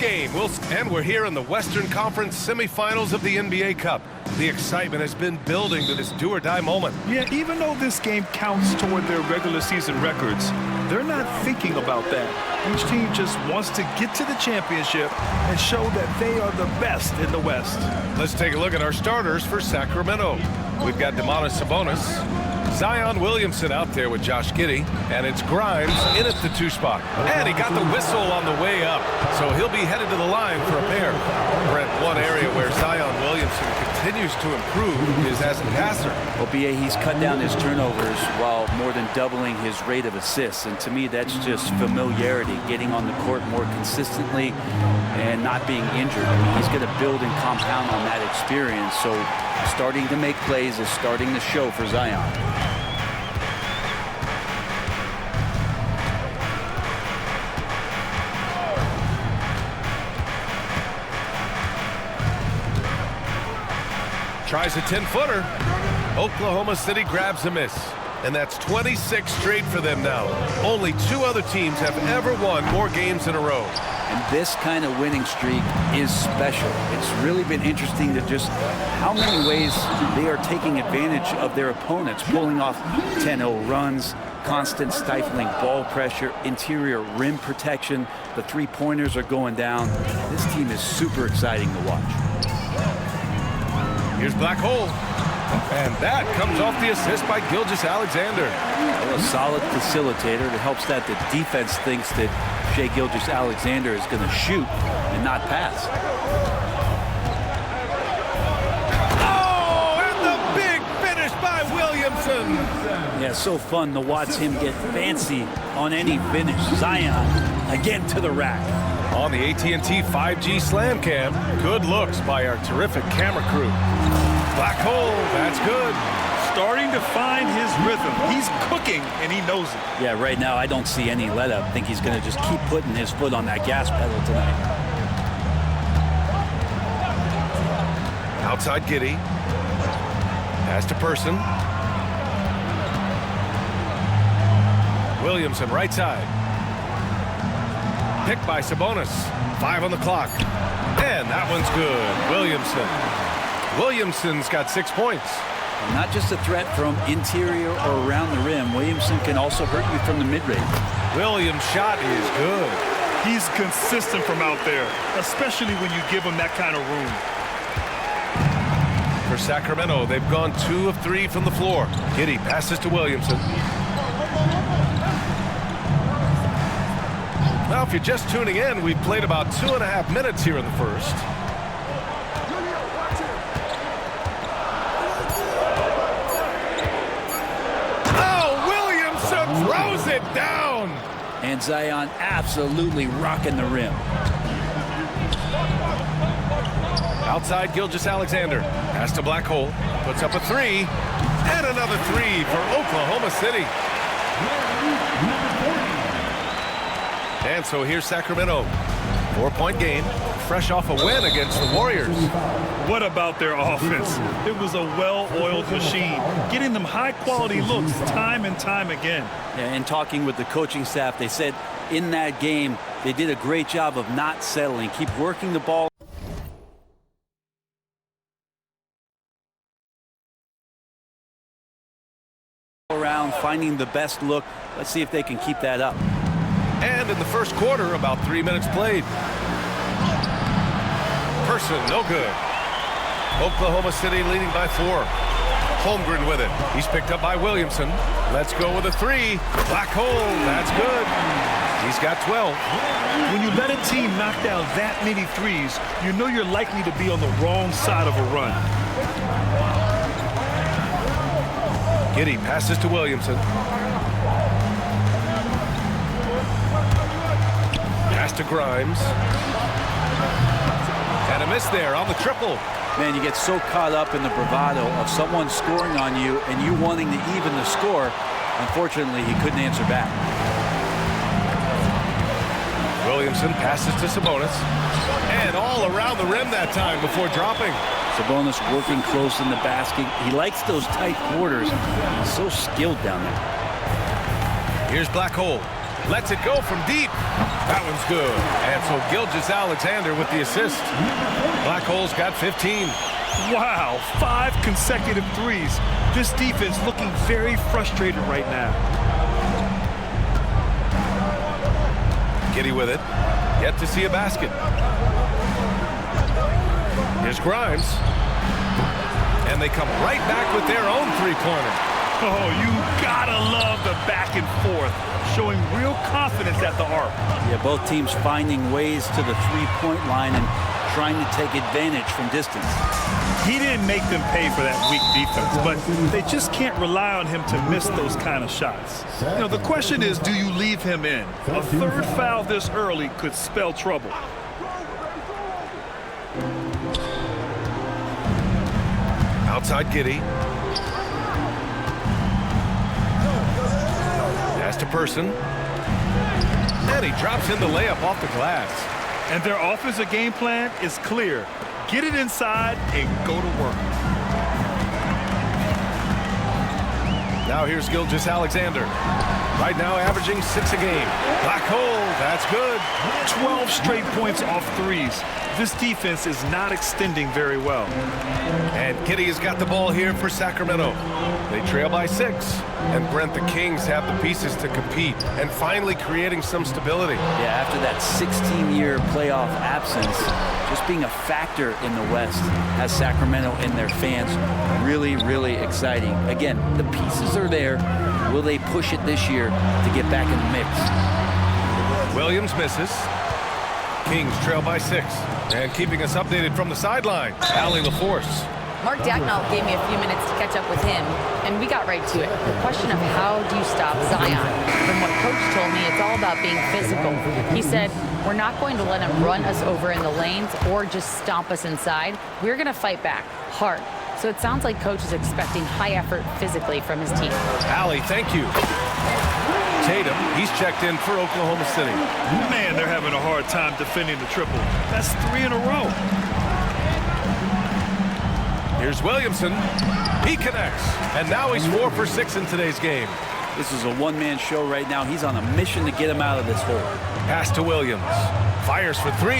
game. And we're here in the Western Conference semifinals of the NBA Cup. The excitement has been building to this do-or-die moment. Yeah, even though this game counts toward their regular season records, they're not thinking about that. Each team just wants to get to the championship and show that they are the best in the West. Let's take a look at our starters for Sacramento. We've got Domantas Sabonis, Zion Williamson out there with Josh Giddey, and it's Grimes in at the 2 spot. And he got the whistle on the way up, so he'll be headed to the line for a pair. Brent, one area where Zion Williamson continues to improve is as a passer. Well, B.A., he's cut down his turnovers while more than doubling his rate of assists, and to me that's just familiarity, getting on the court more consistently and not being injured. I mean, he's going to build and compound on that experience, so starting to make plays is starting to show for Zion. Tries a 10-footer. Oklahoma City grabs a miss. And that's 26 straight for them now. Only 2 other teams have ever won more games in a row. And this kind of winning streak is special. It's really been interesting to just how many ways they are taking advantage of their opponents, pulling off 10-0 runs, constant stifling ball pressure, interior rim protection. The three-pointers are going down. This team is super exciting to watch. Here's Black Hole. And that comes off the assist by Gilgeous-Alexander. A solid facilitator that helps that the defense thinks that Shai Gilgeous-Alexander is going to shoot and not pass. Oh, and the big finish by Williamson. Yeah, so fun to watch him get fancy on any finish. Zion again to the rack. On the AT&T 5G Slam Cam, good looks by our terrific camera crew. Black Hole, that's good. Starting to find his rhythm. He's cooking, and he knows it. Yeah, right now I don't see any let up. I think he's going to just keep putting his foot on that gas pedal tonight. Outside Giddey. Pass to Person. Williamson, right side. Picked by Sabonis. 5 on the clock. And that one's good. Williamson's got 6 points. Not just a threat from interior or around the rim. Williamson can also hurt you from the mid-range. Williams' shot is good. He's consistent from out there, especially when you give him that kind of room. For Sacramento, they've gone 2 of 3 from the floor. Giddey passes to Williamson. Now, if you're just tuning in, we've played about 2.5 minutes here in the first. Throws it down. And Zion absolutely rocking the rim. Outside Gilgeous-Alexander. Pass to Black Hole. Puts up a 3. And another 3 for Oklahoma City. And so here's Sacramento. 4-point game. Fresh off a win against the Warriors. What about their offense? It was a well-oiled machine, getting them high-quality looks time and time again. Yeah, and talking with the coaching staff, they said in that game they did a great job of not settling. Keep working the ball around, finding the best look. Let's see if they can keep that up. And in the first quarter, about 3 minutes played. Person, no good. Oklahoma City leading by 4. Holmgren with it. He's picked up by Williamson. Let's go with a 3. Black Hole, that's good. He's got 12. When you let a team knock down that many threes, you know you're likely to be on the wrong side of a run. Giddey passes to Williamson. Pass to Grimes. And a miss there on the triple. Man, you get so caught up in the bravado of someone scoring on you and you wanting to even the score. Unfortunately, he couldn't answer back. Williamson passes to Sabonis. And all around the rim that time before dropping. Sabonis working close in the basket. He likes those tight quarters. He's so skilled down there. Here's Black Hole. Lets it go from deep. That one's good. And so Gilgeous-Alexander with the assist. Black Hole's got 15. Wow, 5 consecutive threes. This defense looking very frustrated right now. Giddey with it. Yet to see a basket. Here's Grimes. And they come right back with their own three-pointer. Oh, you gotta love the back and forth, showing real confidence at the arc. Yeah, both teams finding ways to the three-point line and trying to take advantage from distance. He didn't make them pay for that weak defense, but they just can't rely on him to miss those kind of shots. You know, the question is, do you leave him in? A third foul this early could spell trouble. Outside Giddey. Pass to Person. And he drops in the layup off the glass. And their offensive game plan is clear. Get it inside and go to work. Now here's Gilgeous-Alexander. Right now averaging 6 a game. Black Hole, that's good. 12 straight points off threes. This defense is not extending very well. And Giddey has got the ball here for Sacramento. They trail by 6. And Brent, the Kings have the pieces to compete and finally creating some stability. Yeah, after that 16-year playoff absence, just being a factor in the West has Sacramento and their fans really, really exciting. Again, the pieces are there. Will they push it this year to get back in the mix? Williams misses. Kings trail by 6. And keeping us updated from the sideline, Allie LaForce. Mark Dagnall gave me a few minutes to catch up with him, and we got right to it. The question of how do you stop Zion? From what Coach told me, it's all about being physical. He said, we're not going to let him run us over in the lanes or just stomp us inside. We're going to fight back hard. So it sounds like Coach is expecting high effort physically from his team. Allie, thank you. Tatum, he's checked in for Oklahoma City. Man, they're having a hard time defending the triple. That's 3 in a row. Here's Williamson. He connects. And now he's 4 for 6 in today's game. This is a one-man show right now. He's on a mission to get him out of this hole. Pass to Williams. Fires for 3.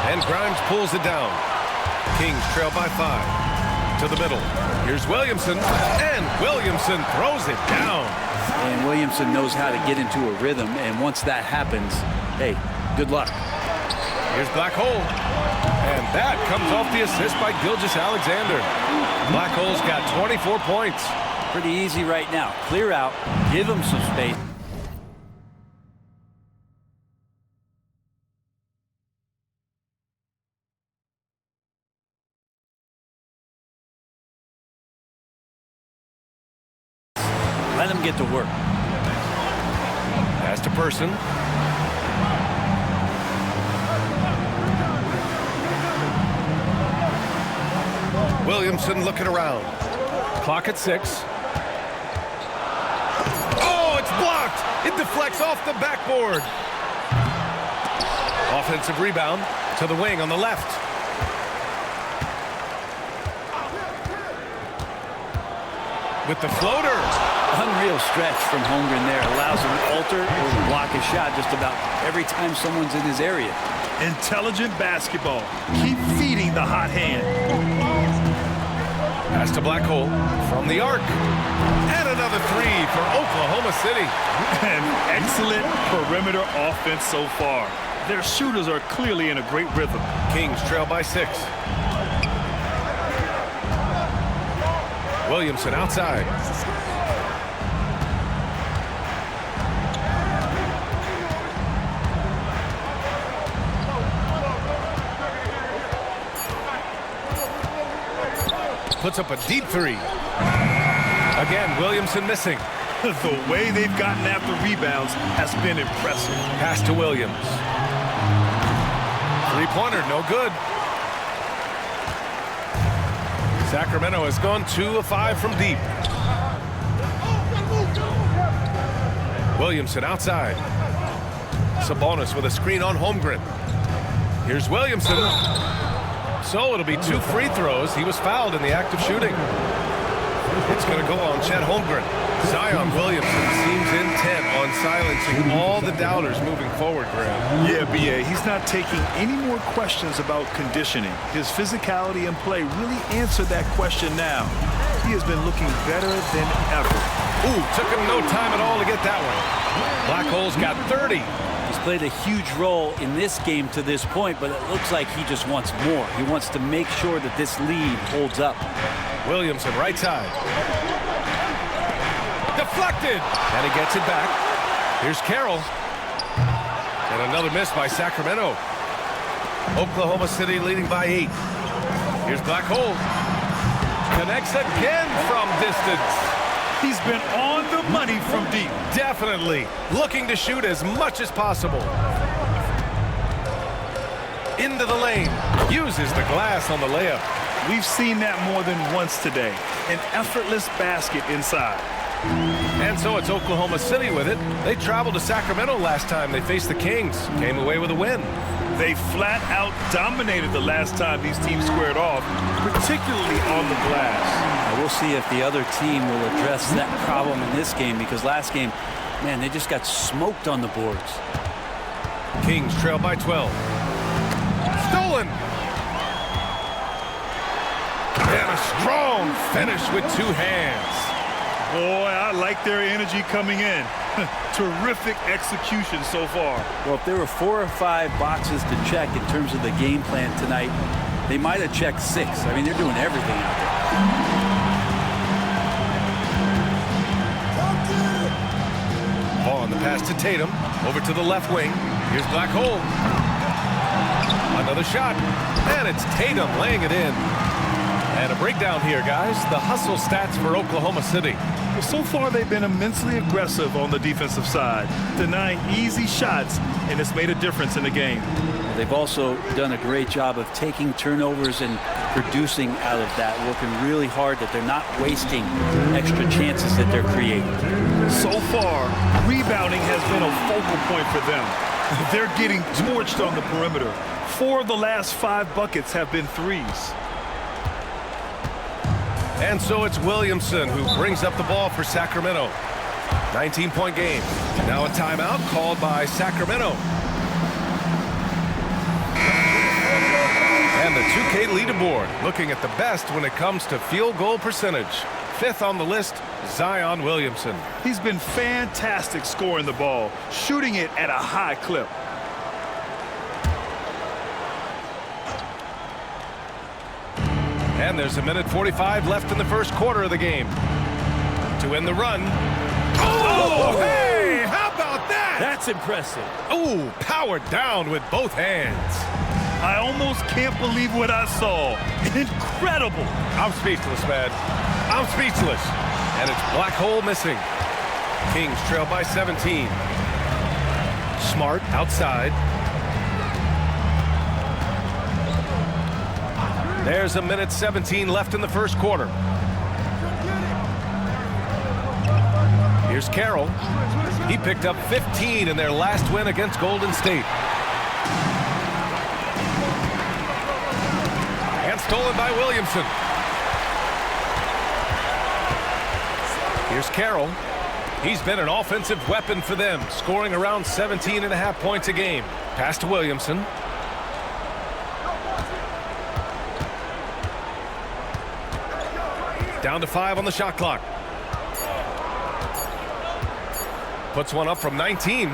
And Grimes pulls it down. Kings trail by 5. To the middle. Here's Williamson. And Williamson throws it down. And Williamson knows how to get into a rhythm. And once that happens, hey, good luck. Here's Black Hole. And that comes off the assist by Gilgeous-Alexander. Black Hole's got 24 points. Pretty easy right now. Clear out. Give him some space. Let him get to work. Pass to Person. Williamson looking around. Clock at 6. Oh, it's blocked. It deflects off the backboard. Offensive rebound to the wing on the left. With the floater. Unreal stretch from Holmgren there. Allows him to alter or block a shot just about every time someone's in his area. Intelligent basketball. Keep feeding the hot hand. Pass to Black Hole from the arc. And another 3 for Oklahoma City. An excellent perimeter offense so far. Their shooters are clearly in a great rhythm. Kings trail by 6. Williamson outside. Puts up a deep 3. Again, Williamson missing. The way they've gotten after rebounds has been impressive. Pass to Williams. 3-pointer, no good. Sacramento has gone 2 of 5 from deep. Williamson outside. Sabonis with a screen on Holmgren. Here's Williamson. So it'll be 2 free throws. He was fouled in the act of shooting. It's going to go on Chet Holmgren. Zion Williamson seems intent on silencing all the doubters moving forward, Graham. Yeah, B.A., he's not taking any more questions about conditioning. His physicality and play really answered that question now. He has been looking better than ever. Ooh, took him no time at all to get that one. Black Hole's got 30. He's played a huge role in this game to this point, but it looks like he just wants more. He wants to make sure that this lead holds up. Williamson, right side. Deflected, and he gets it back. Here's Carroll. And another miss by Sacramento. Oklahoma City leading by 8. Here's Black Hole. Connects again from distance. He's been on the money from deep. Definitely looking to shoot as much as possible. Into the lane. Uses the glass on the layup. We've seen that more than once today. An effortless basket inside. And so it's Oklahoma City with it. They traveled to Sacramento last time they faced the Kings. Came away with a win. They flat out dominated the last time these teams squared off, particularly on the glass. Now we'll see if the other team will address that problem in this game, because last game, man, they just got smoked on the boards. Kings trail by 12. Stolen. And a strong finish with 2 hands. Boy, I like their energy coming in. Terrific execution so far. Well, if there were 4 or 5 boxes to check in terms of the game plan tonight, they might have checked 6. I mean, they're doing everything out there. Ball on the pass to Tatum. Over to the left wing. Here's Black Hole. Another shot. And it's Tatum laying it in. And a breakdown here, guys. The hustle stats for Oklahoma City. Well, so far they've been immensely aggressive on the defensive side, denying easy shots, and it's made a difference in the game. They've also done a great job of taking turnovers and producing out of that, working really hard that they're not wasting extra chances that they're creating. So far, rebounding has been a focal point for them. They're getting torched on the perimeter. 4 of the last 5 buckets have been threes. And so it's Williamson who brings up the ball for Sacramento. 19-point game. Now a timeout called by Sacramento. And the 2K leaderboard looking at the best when it comes to field goal percentage. 5th on the list, Zion Williamson. He's been fantastic scoring the ball, shooting it at a high clip. And there's 1:45 left in the first quarter of the game. To end the run. Oh, hey, how about that? That's impressive. Oh, powered down with both hands. I almost can't believe what I saw. Incredible. I'm speechless, man. I'm speechless. And it's Black Hole missing. Kings trail by 17. Smart outside. There's 1:17 left in the first quarter. Here's Carroll. He picked up 15 in their last win against Golden State. And stolen by Williamson. Here's Carroll. He's been an offensive weapon for them, scoring around 17.5 points a game. Pass to Williamson. Down to 5 on the shot clock. Puts one up from 19.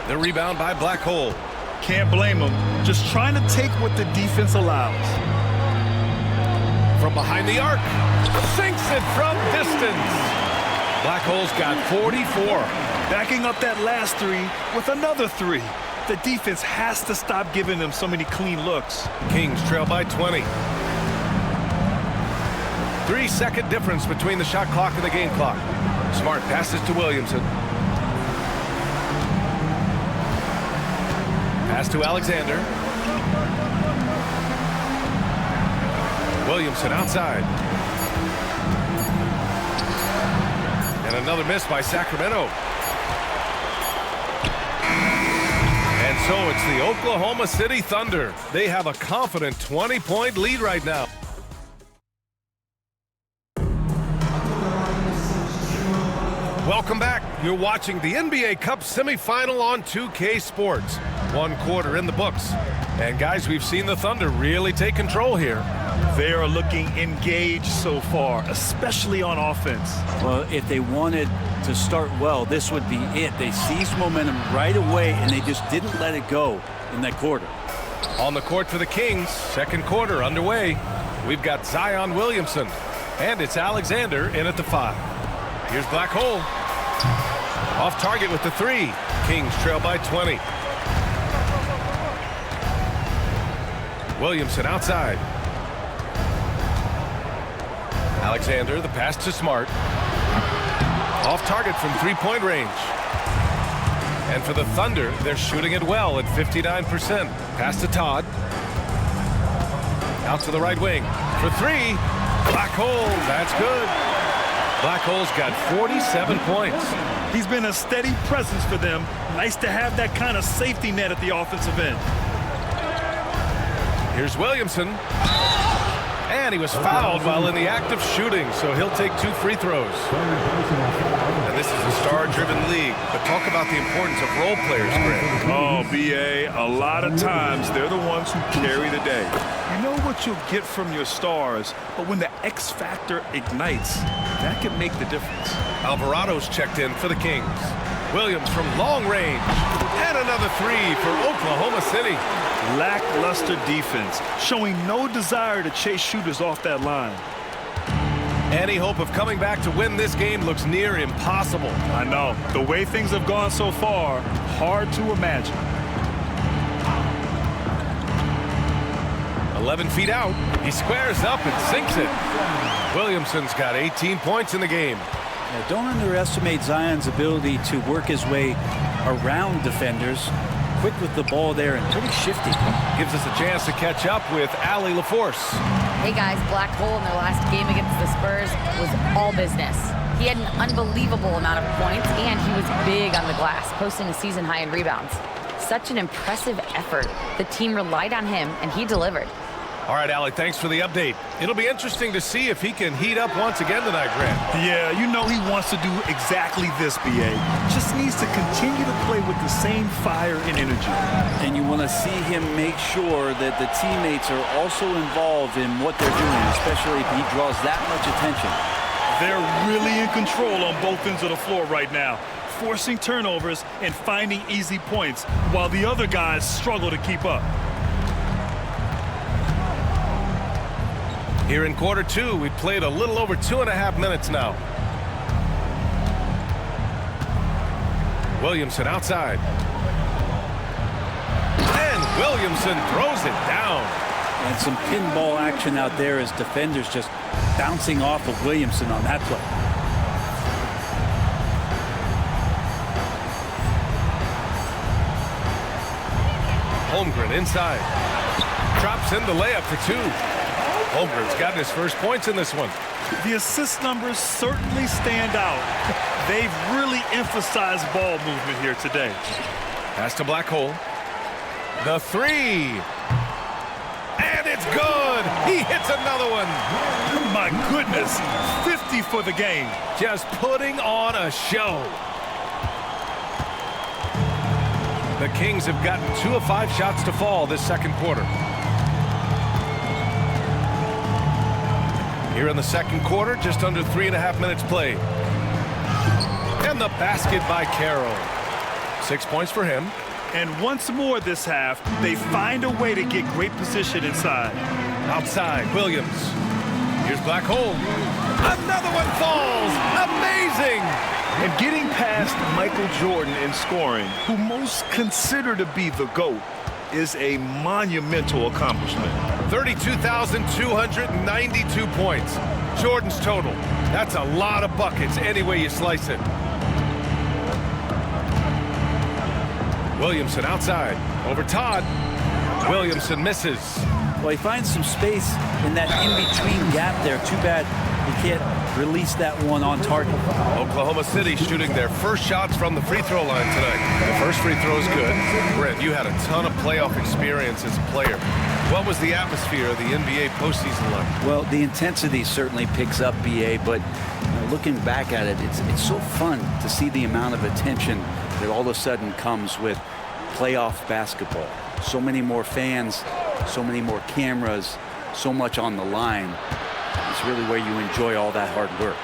The rebound by Black Hole. Can't blame him. Just trying to take what the defense allows. From behind the arc. Sinks it from distance. Black Hole's got 44. Backing up that last 3 with another 3. The defense has to stop giving them so many clean looks. Kings trail by 20. 3-second difference between the shot clock and the game clock. Smart passes to Williamson. Pass to Alexander. Williamson outside. And another miss by Sacramento. And so it's the Oklahoma City Thunder. They have a confident 20-point lead right now. Welcome back. You're watching the NBA Cup semifinal on 2K Sports. One quarter in the books. And guys, we've seen the Thunder really take control here. They are looking engaged so far, especially on offense. Well, if they wanted to start well, this would be it. They seized momentum right away, and they just didn't let it go in that quarter. On the court for the Kings, second quarter underway. We've got Zion Williamson, and it's Alexander in at the 5. Here's Black Hole. Off target with the 3. Kings trail by 20. Williamson outside. Alexander, the pass to Smart. Off target from three-point range. And for the Thunder, they're shooting it well at 59%. Pass to Todd. Out to the right wing. For 3. Black Hole, that's good. Black Hole's got 47 points. He's been a steady presence for them. Nice to have that kind of safety net at the offensive end. Here's Williamson. And he was fouled while in the act of shooting, so he'll take 2 free throws. And this is a star-driven league, but talk about the importance of role players, Greg. Oh, B.A., a lot of times they're the ones who carry the day. You know what you'll get from your stars, but when the X factor ignites, that can make the difference. Alvarado's checked in for the Kings. Williams from long range. And another 3 for Oklahoma City. Lackluster defense, showing no desire to chase shooters off that line. Any hope of coming back to win this game looks near impossible. I know. The way things have gone so far, hard to imagine. 11 feet out. He squares up and sinks it. Williamson's got 18 points in the game. Now, don't underestimate Zion's ability to work his way around defenders. Quick with the ball there and pretty shifty. Gives us a chance to catch up with Allie LaForce. Hey guys, Black Hole in their last game against the Spurs was all business. He had an unbelievable amount of points, and he was big on the glass, posting a season high in rebounds. Such an impressive effort. The team relied on him, and he delivered. All right, Allie, thanks for the update. It'll be interesting to see if he can heat up once again tonight, Grant. Yeah, you know he wants to do exactly this, B.A. Just needs to continue to play with the same fire and energy. And you want to see him make sure that the teammates are also involved in what they're doing, especially if he draws that much attention. They're really in control on both ends of the floor right now, forcing turnovers and finding easy points, while the other guys struggle to keep up. Here in quarter 2, we've played a little over 2.5 minutes now. Williamson outside. And Williamson throws it down. And some pinball action out there as defenders just bouncing off of Williamson on that play. Holmgren inside. Drops in the layup for 2. Holmgren's gotten his first points in this one. The assist numbers certainly stand out. They've really emphasized ball movement here today. Pass to Black Hole. The 3. And it's good. He hits another one. My goodness, 50 for the game. Just putting on a show. The Kings have gotten 2 of 5 shots to fall this second quarter. Here in the second quarter, just under 3.5 minutes played. And the basket by Carroll. 6 points for him. And once more this half, they find a way to get great position inside. Outside, Williams. Here's Black Hole. Another one falls. Amazing. And getting past Michael Jordan in scoring, who most consider to be the GOAT, is a monumental accomplishment. 32,292 points. Jordan's total. That's a lot of buckets any way you slice it. Williamson outside. Over Todd. Williamson misses. Well, he finds some space in that in-between gap there. Too bad he can't release that one on target. Oklahoma City shooting their first shots from the free throw line tonight. The first free throw is good. Brent, you had a ton of playoff experience as a player. What was the atmosphere of the NBA postseason like? Well, the intensity certainly picks up, BA, but looking back at it, it's so fun to see the amount of attention that all of a sudden comes with playoff basketball. So many more fans, so many more cameras, so much on the line. It's really where you enjoy all that hard work.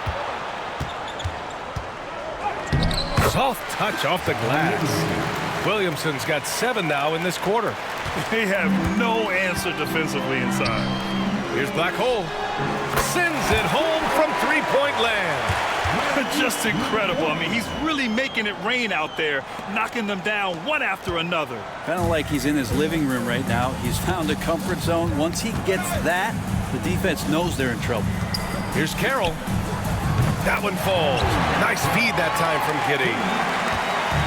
Soft touch off the glass. Williamson's got 7 now in this quarter. They have no answer defensively inside. Here's Black Hole. Sends it home from three-point land. Just incredible. I mean, he's really making it rain out there, knocking them down one after another. Kind of like he's in his living room right now. He's found a comfort zone. Once he gets that, the defense knows they're in trouble. Here's Carroll. That one falls. Nice feed that time from Giddey.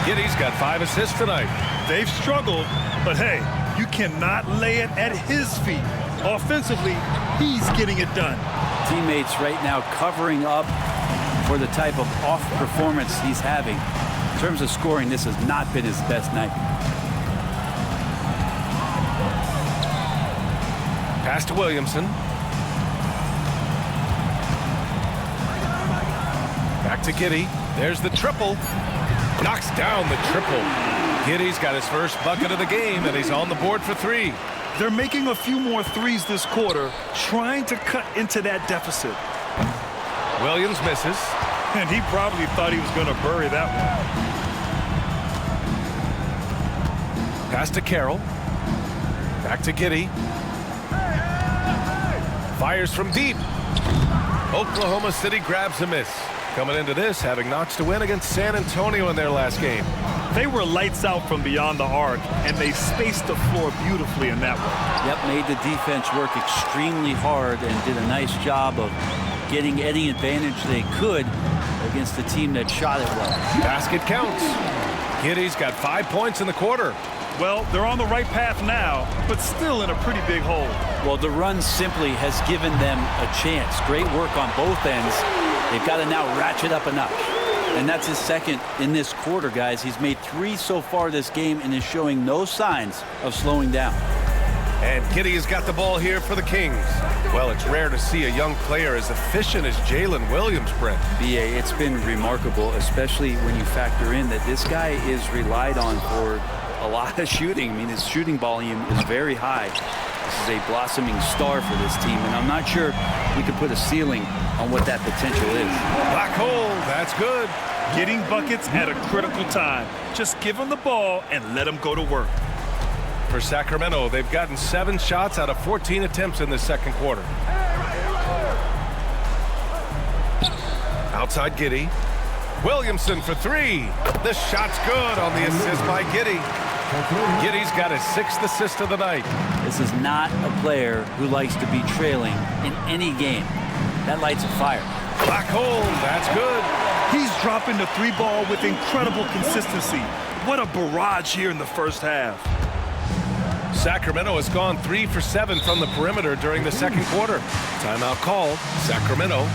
Giddey's got 5 assists tonight. They've struggled, but hey, you cannot lay it at his feet. Offensively, he's getting it done. Teammates right now covering up for the type of off performance he's having. In terms of scoring, this has not been his best night. Pass to Williamson. Back to Giddey. There's the triple. Knocks down the triple. Giddey's got his first bucket of the game, and he's on the board for 3. They're making a few more threes this quarter, trying to cut into that deficit. Williams misses. And he probably thought he was going to bury that one. Pass to Carroll. Back to Giddey. Fires from deep. Oklahoma City grabs a miss. Coming into this, having notched to win against San Antonio in their last game. They were lights out from beyond the arc, and they spaced the floor beautifully in that one. Yep, made the defense work extremely hard and did a nice job of getting any advantage they could against a team that shot it well. Basket counts. Giddey's got 5 points in the quarter. Well, they're on the right path now, but still in a pretty big hole. Well, the run simply has given them a chance. Great work on both ends. They've got to now ratchet up a notch. And that's his second in this quarter, guys. He's made 3 so far this game and is showing no signs of slowing down. And Giddey has got the ball here for the Kings. Well, it's rare to see a young player as efficient as Jalen Williams, Brent. B.A., it's been remarkable, especially when you factor in that this guy is relied on for a lot of shooting. I mean, his shooting volume is very high. This is a blossoming star for this team, and I'm not sure we can put a ceiling on what that potential is. Black hole, that's good. Getting buckets at a critical time. Just give him the ball and let him go to work. For Sacramento, they've gotten 7 shots out of 14 attempts in the second quarter. Outside Giddey. Williamson for 3. The shot's good on the assist by Giddey. Giddey's got his 6th assist of the night. This is not a player who likes to be trailing in any game. That lights a fire. Black hole, that's good. He's dropping the 3 ball with incredible consistency. What a barrage here in the first half. Sacramento has gone 3 for 7 from the perimeter during the second quarter. Timeout called. Sacramento.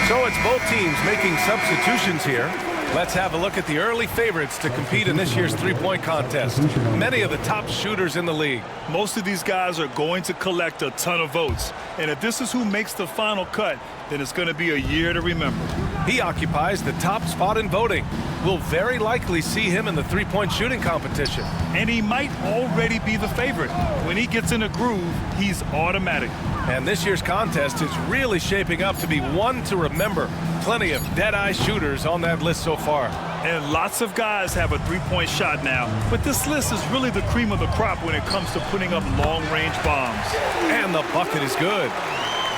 So it's both teams making substitutions here. Let's have a look at the early favorites to compete in this year's three-point contest. Many of the top shooters in the league. Most of these guys are going to collect a ton of votes. And if this is who makes the final cut, then it's going to be a year to remember. He occupies the top spot in voting. We'll very likely see him in the three-point shooting competition. And he might already be the favorite. When he gets in a groove, he's automatic. And this year's contest is really shaping up to be one to remember. Plenty of dead-eye shooters on that list so far. And lots of guys have a three-point shot now. But this list is really the cream of the crop when it comes to putting up long-range bombs. And the bucket is good.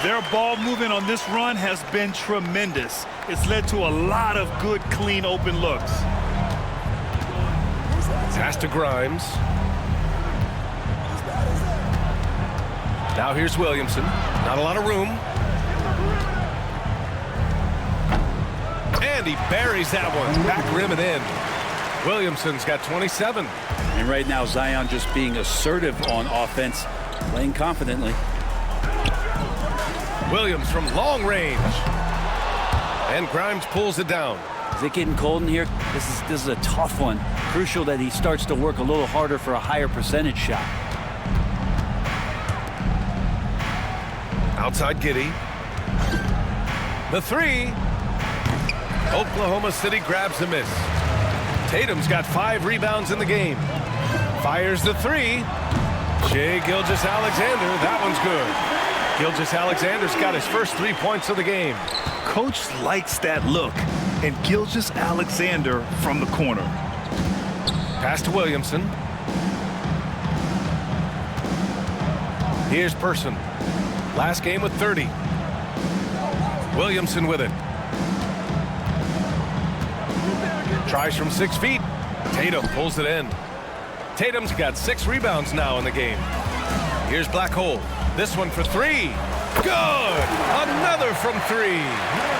Their ball movement on this run has been tremendous. It's led to a lot of good, clean, open looks. Pass to Grimes. Now here's Williamson. Not a lot of room. And he buries that one. Back rim and in. Williamson's got 27. And right now, Zion just being assertive on offense, playing confidently. Williams from long range. And Grimes pulls it down. Is it getting cold in here? This is a tough one. Crucial that he starts to work a little harder for a higher percentage shot. Outside Giddey. The three. Oklahoma City grabs the miss. Tatum's got 5 rebounds in the game. Fires the three. Shai Gilgeous-Alexander, that one's good. Gilgeous-Alexander's got his first 3 points of the game. Coach likes that look. And Gilgeous-Alexander from the corner. Pass to Williamson. Here's Person. Last game with 30. Williamson with it. Tries from 6 feet. Tatum pulls it in. Tatum's got 6 rebounds now in the game. Here's Black Hole. This one for 3. Good! Another from 3.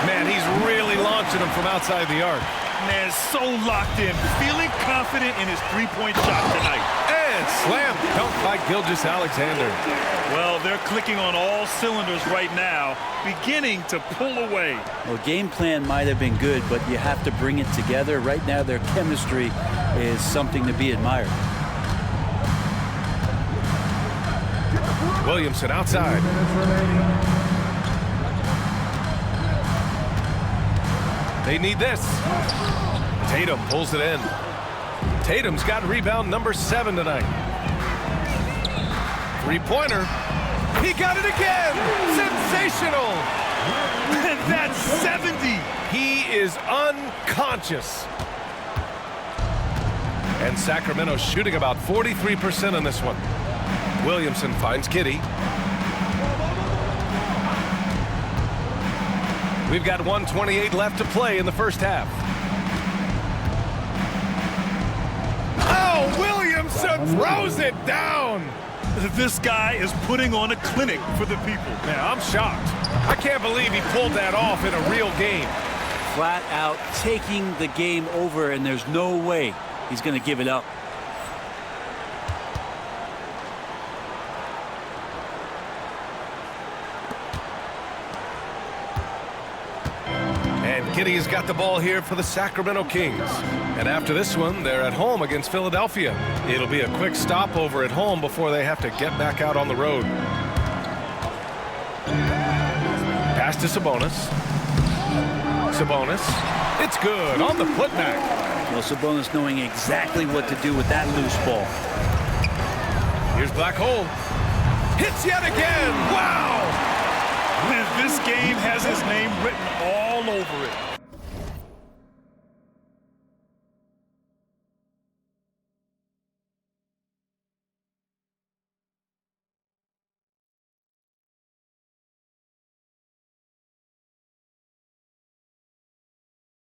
Man, he's really launching them from outside the arc. Man, so locked in, feeling confident in his three-point shot tonight. And slam dunk by Gilgeous-Alexander. Well, they're clicking on all cylinders right now, beginning to pull away. Well, game plan might have been good, but you have to bring it together. Right now, their chemistry is something to be admired. Williamson outside. They need this. Tatum pulls it in. Tatum's got rebound number 7 tonight. 3-pointer. He got it again. Sensational. That's 70. He is unconscious. And Sacramento shooting about 43% on this one. Williamson finds Giddey. We've got 1:28 left to play in the first half. Oh, Williamson throws it down. This guy is putting on a clinic for the people. Man, I'm shocked. I can't believe he pulled that off in a real game. Flat out taking the game over, and there's no way he's going to give it up. Giddey's got the ball here for the Sacramento Kings. And after this one, they're at home against Philadelphia. It'll be a quick stopover at home before they have to get back out on the road. Pass to Sabonis. Sabonis. It's good on the putback. Well, Sabonis knowing exactly what to do with that loose ball. Here's Black Hole. Hits yet again. Wow! This game has his name written all over it.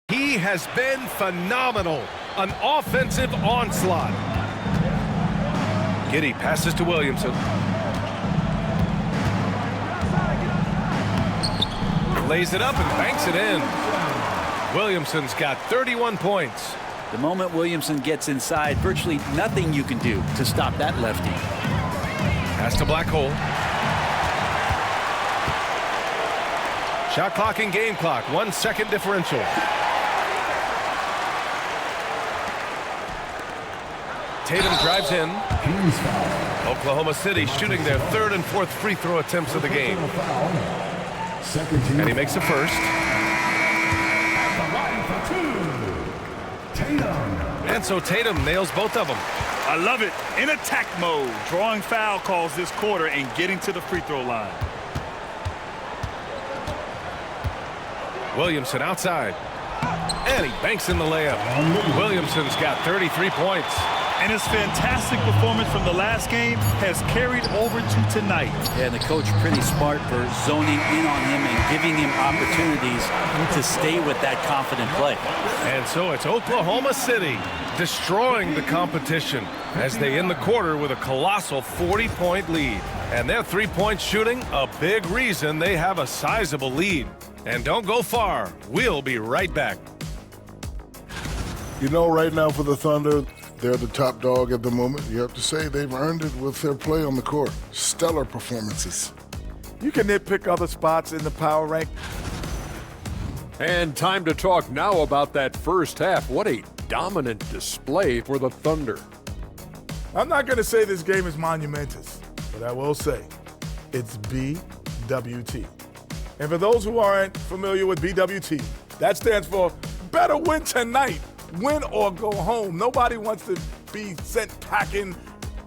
He has been phenomenal. An offensive onslaught. Giddey passes to Williamson. Lays it up and banks it in. Williamson's got 31 points. The moment Williamson gets inside, virtually nothing you can do to stop that lefty. Pass to Black Hole. Shot clock and game clock. 1 second differential. Tatum drives in. Oklahoma City shooting their 3rd and 4th free throw attempts of the game. And he makes the first. And so Tatum nails both of them. I love it. In attack mode, drawing foul calls this quarter and getting to the free throw line. Williamson outside. And he banks in the layup. Williamson's got 33 points. And his fantastic performance from the last game has carried over to tonight. Yeah, and the coach pretty smart for zoning in on him and giving him opportunities to stay with that confident play. And so it's Oklahoma City destroying the competition as they end the quarter with a colossal 40-point lead. And their three-point shooting, a big reason they have a sizable lead. And don't go far. We'll be right back. You know, right now for the Thunder, they're the top dog at the moment. You have to say they've earned it with their play on the court. Stellar performances. You can nitpick other spots in the power rank. And time to talk now about that first half. What a dominant display for the Thunder. I'm not going to say this game is monumentous, but I will say it's BWT. And for those who aren't familiar with BWT, that stands for better win tonight, win or go home. Nobody wants to be sent packing.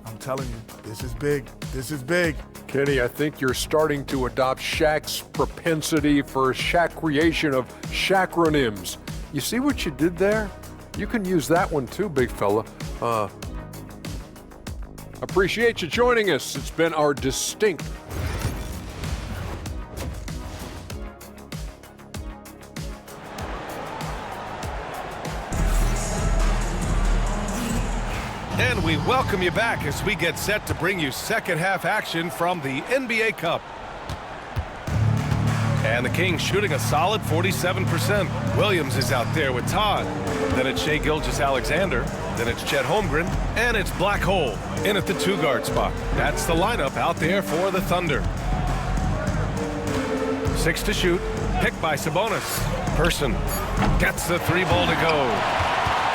I'm telling you, this is big. This is big. Kenny, I think you're starting to adopt Shaq's propensity for Shaq creation of Shaqronyms. You see what you did there? You can use that one too, big fella. Appreciate you joining us. It's been our distinct And we welcome you back as we get set to bring you second half action from the NBA Cup. And the Kings shooting a solid 47%. Williams is out there with Todd. Then it's Shai Gilgeous-Alexander. Then it's Chet Holmgren. And it's Black Hole in at the 2-guard spot. That's the lineup out there for the Thunder. 6 to shoot. Picked by Sabonis. Person gets the 3-ball to go.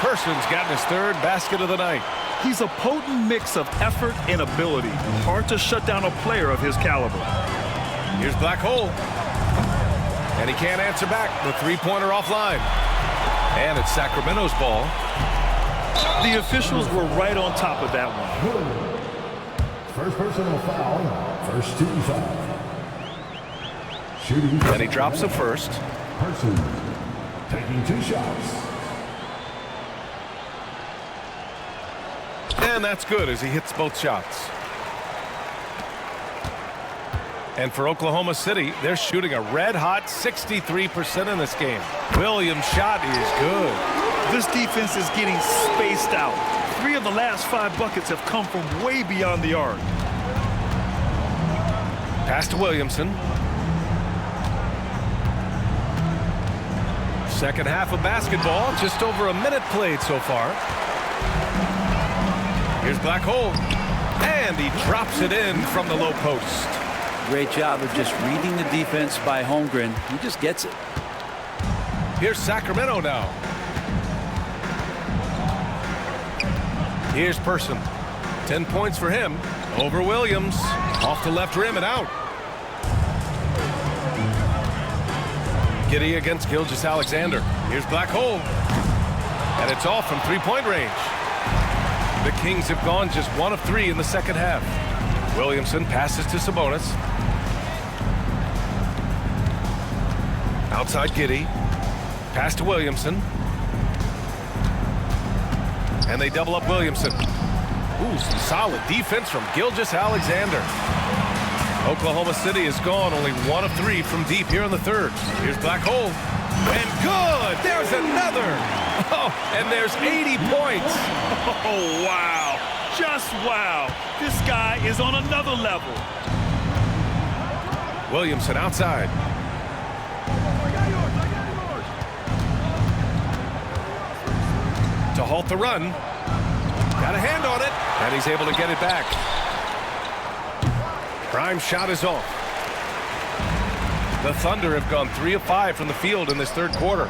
Person's gotten his 3rd basket of the night. He's a potent mix of effort and ability. Hard to shut down a player of his caliber. Here's Black Hole. And he can't answer back. The 3-pointer offline. And it's Sacramento's ball. The officials were right on top of that one. First personal foul. First team foul. Shooting. And he drops the first. Person taking 2 shots. And that's good as he hits both shots. And for Oklahoma City, they're shooting a red-hot 63% in this game. Williams' shot is good. This defense is getting spaced out. 3 of the last 5 buckets have come from way beyond the arc. Pass to Williamson. Second half of basketball, just over a minute played so far. Here's Black Hole. And he drops it in from the low post. Great job of just reading the defense by Holmgren. He just gets it. Here's Sacramento now. Here's Person. 10 points for him. Over Williams. Off the left rim and out. Giddey against Gilgeous-Alexander. Here's Black Hole. And it's off from 3-point range. The Kings have gone just 1 of 3 in the second half. Williamson passes to Sabonis. Outside Giddey. Pass to Williamson. And they double up Williamson. Ooh, some solid defense from Gilgeous-Alexander. Oklahoma City has gone only 1 of 3 from deep here in the third. Here's Black Hole. And good! There's another! Oh, and there's 80 points. Oh, wow. Just wow. This guy is on another level. Williamson outside. To halt the run. Got a hand on it. And he's able to get it back. Prime shot is off. The Thunder have gone 3 of 5 from the field in this third quarter.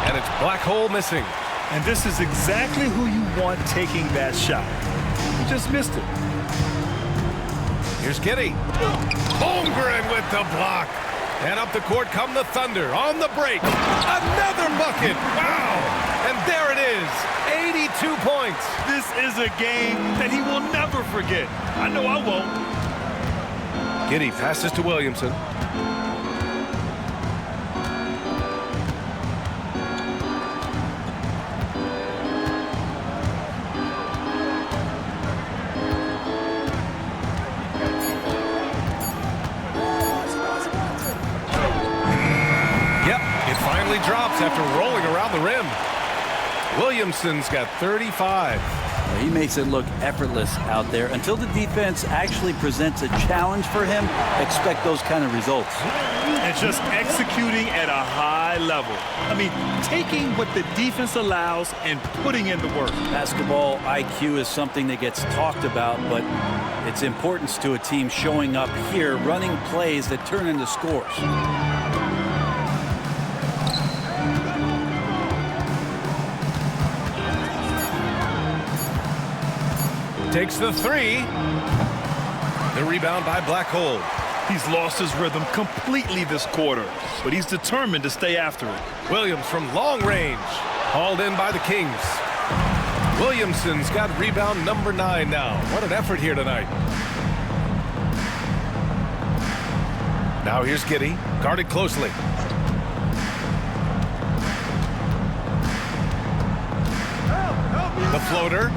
And it's Black Hole missing. And this is exactly who you want taking that shot. He just missed it. Here's Giddey. Holmgren with the block. And up the court come the Thunder on the break. Another bucket. Wow. And there it is. 82 points. This is a game that he will never forget. I know I won't. Giddey passes to Williamson. Drops after rolling around the rim. Williamson's got 35. He makes it look effortless out there. Until the defense actually presents a challenge for him, expect those kind of results. And just executing at a high level. I mean, taking what the defense allows and putting in the work. Basketball IQ is something that gets talked about, but its importance to a team showing up here, running plays that turn into scores. takes the three. The rebound by Black Hole. He's lost his rhythm completely this quarter, but he's determined to stay after it. Williams from long range. Hauled in by the Kings. Williamson's got rebound number 9 now. What an effort here tonight. Now here's Giddey, guarded closely. The floater.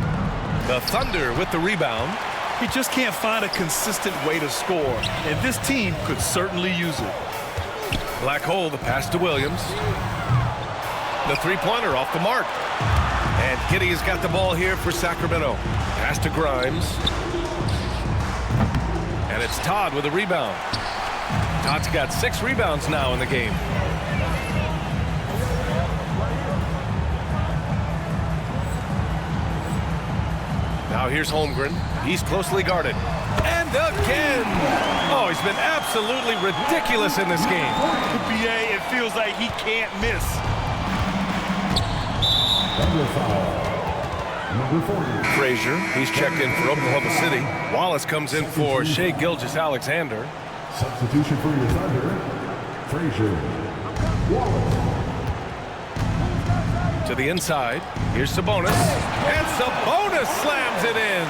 The Thunder with the rebound. He just can't find a consistent way to score, and this team could certainly use it. Black Hole, the pass to Williams. The three-pointer off the mark. And Giddey has got the ball here for Sacramento. Pass to Grimes. And it's Todd with a rebound. Todd's got 6 rebounds now in the game. Now here's Holmgren. He's closely guarded. And again! Oh, he's been absolutely ridiculous in this game. BA, it feels like he can't miss. Frazier, he's checked in for Oklahoma City. Wallace comes in for Shai Gilgeous-Alexander. Substitution for your Thunder, Frazier. Wallace. To the inside. Here's Sabonis. And Sabonis slams it in.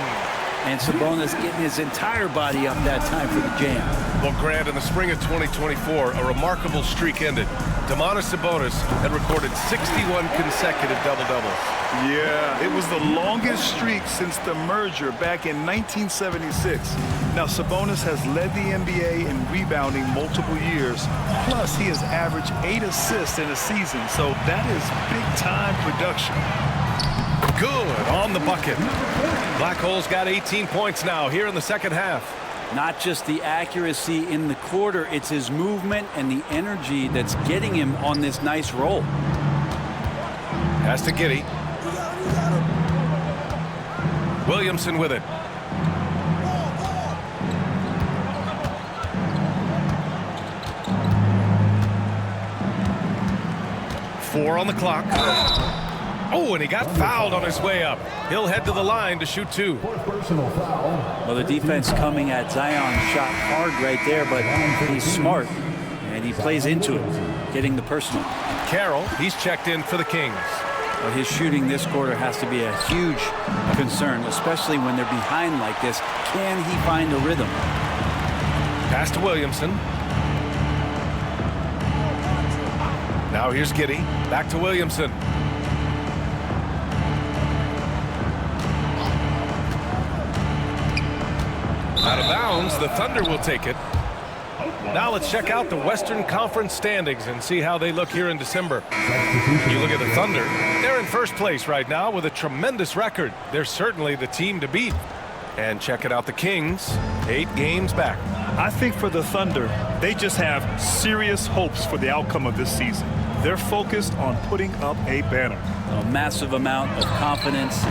And Sabonis getting his entire body up that time for the jam. Well, Grant, in the spring of 2024, a remarkable streak ended. Domantas Sabonis had recorded 61 consecutive double-doubles. Yeah, it was the longest streak since the merger back in 1976. Now, Sabonis has led the NBA in rebounding multiple years. Plus, he has averaged 8 assists in a season, so that is big-time production. Good on the bucket. Black Hole's got 18 points now here in the second half. Not just the accuracy in the quarter, it's his movement and the energy that's getting him on this nice roll. Pass to Giddey. Williamson with it. Four on the clock. Oh, and he got fouled on his way up. He'll head to the line to shoot 2. Personal foul. Well, the defense coming at Zion shot hard right there, but he's smart, and he plays into it, getting the personal. Carroll, he's checked in for the Kings. Well, his shooting this quarter has to be a huge concern, especially when they're behind like this. Can he find a rhythm? Pass to Williamson. Now here's Giddey. Back to Williamson. Out of bounds, the Thunder will take it. Now let's check out the Western Conference standings and see how they look here in December. You look at the Thunder, they're in first place right now with a tremendous record. They're certainly the team to beat. And checking out the Kings, 8 games back. I think for the Thunder, they just have serious hopes for the outcome of this season. They're focused on putting up a banner. A massive amount of confidence,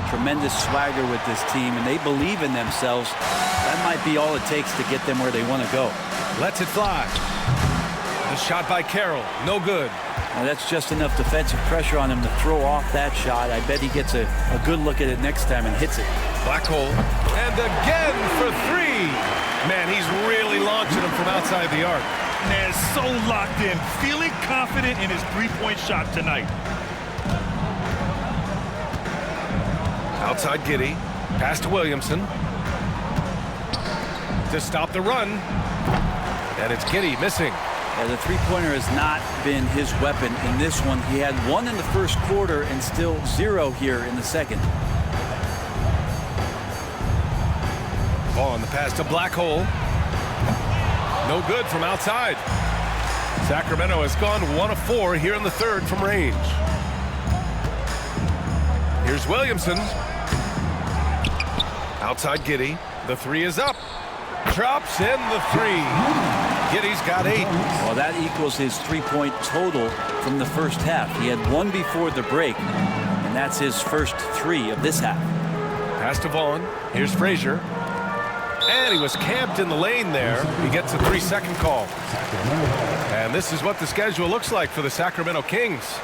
tremendous swagger with this team, and they believe in themselves. That might be all it takes to get them where they want to go. Lets it fly. The shot by Carroll, no good. Now that's just enough defensive pressure on him to throw off that shot. I bet he gets a good look at it next time and hits it. Black Hole, and again for 3. Man, he's really launching him from outside the arc. Man, so locked in, feeling confident in his three-point shot tonight. Outside Giddey, pass to Williamson. To stop the run. And it's Giddey missing. Yeah, the three-pointer has not been his weapon in this one. He had 1 in the first quarter and still 0 here in the second. On the pass to Black Hole. No good from outside. Sacramento has gone 1 of 4 here in the third from range. Here's Williamson. Outside Giddey. The 3 is up. Drops in the 3. Giddey's got 8. Well, that equals his three-point total from the first half. He had 1 before the break, and that's his first 3 of this half. Pass to Vaughn. Here's Frazier. And he was camped in the lane there. He gets a 3-second call. And this is what the schedule looks like for the Sacramento Kings.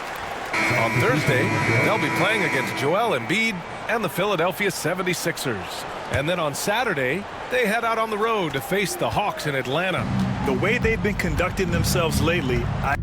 On Thursday, they'll be playing against Joel Embiid and the Philadelphia 76ers. And then on Saturday, they head out on the road to face the Hawks in Atlanta. The way they've been conducting themselves lately, I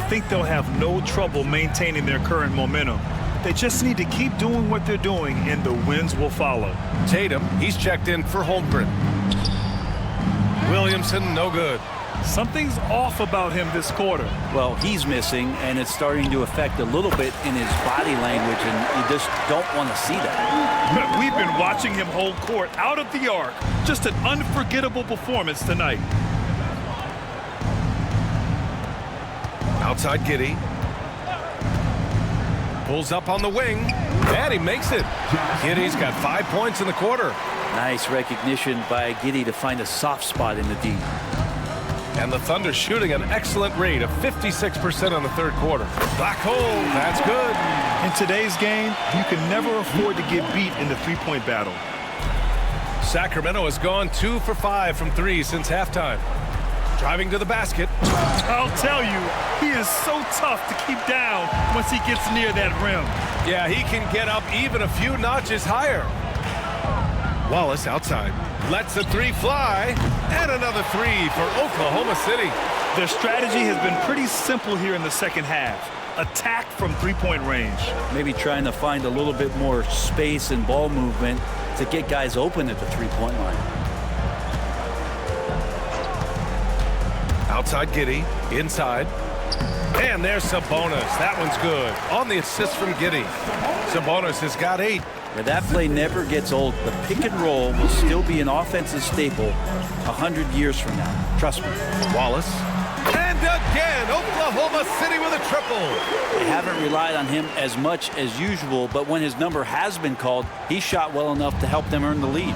think they'll have no trouble maintaining their current momentum. They just need to keep doing what they're doing, and the wins will follow. Tatum, he's checked in for Holmgren. Williamson, no good. Something's off about him this quarter. Well, he's missing, and it's starting to affect a little bit in his body language, and you just don't want to see that. We've been watching him hold court out of the arc. Just an unforgettable performance tonight. Outside Giddey. Pulls up on the wing, and he makes it. Giddey's got 5 points in the quarter. Nice recognition by Giddey to find a soft spot in the D. And the Thunder shooting an excellent rate of 56% in the third quarter. Black hole, that's good. In today's game, you can never afford to get beat in the three-point battle. Sacramento has gone 2 for 5 from 3 since halftime. Driving to the basket. I'll tell you, he is so tough to keep down once he gets near that rim. Yeah, he can get up even a few notches higher. Wallace outside. Lets a three fly. And another three for Oklahoma City. Their strategy has been pretty simple here in the second half. Attack from three-point range. Maybe trying to find a little bit more space and ball movement to get guys open at the three-point line. Outside Giddey, inside. And there's Sabonis. That one's good. On the assist from Giddey. Sabonis has got 8. Yeah, that play never gets old. The pick and roll will still be an offensive staple 100 years from now. Trust me. Wallace. And again, Oklahoma City with a triple. They haven't relied on him as much as usual, but when his number has been called, he shot well enough to help them earn the lead.